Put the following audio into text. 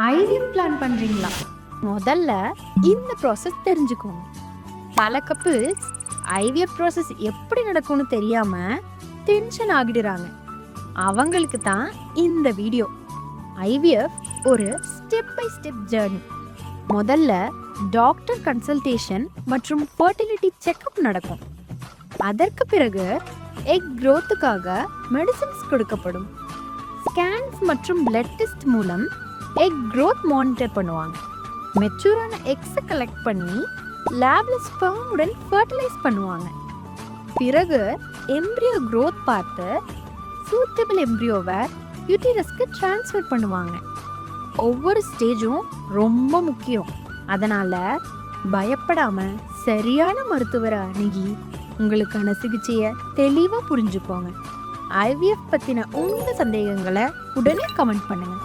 IVF plan பண்றீங்களா? முதல்ல இந்த ப்ராசஸ் தெரிஞ்சுக்கோங்க. பல கப்பிள்ஸ் ஐவிஎஃப் ப்ராசஸ் எப்படி நடக்கும்னு தெரியாம டென்ஷன் ஆகிடுறாங்க. அவங்களுக்கு தான் இந்த வீடியோ. ஐவிஎஃப் ஒரு ஸ்டெப் பை ஸ்டெப் ஜர்னி. முதல்ல டாக்டர் கன்சல்டேஷன் மற்றும் ஃபர்டிலிட்டி செக்அப் நடக்கும். அதற்கு பிறகு எக் growthக்காக மெடிசின்ஸ் கொடுக்கப்படும். ஸ்கேன்ஸ் மற்றும் பிளட் டெஸ்ட் மூலம் எக் growth மானிட்டர் பண்ணுவாங்க. மெச்சூரான எக்ஸை கலெக்ட் பண்ணி லேப்ல ஸ்பெர்முடன் ஃபர்டிலைஸ் பண்ணுவாங்க. பிறகு எம்ப்ரியோ growth பார்த்து சூட்டபிள் எம்ப்ரியோவை யூட்டிரஸ்க்கு ட்ரான்ஸ்ஃபர் பண்ணுவாங்க. ஒவ்வொரு ஸ்டேஜும் ரொம்ப முக்கியம். அதனால பயப்படாம சரியான மருத்துவரை அணுகி உங்களுக்கான சிகிச்சையை தெளிவாக புரிஞ்சுக்கோங்க. ஐவிஎஃப் பற்றின உங்க சந்தேகங்களை உடனே கமெண்ட் பண்ணுங்க.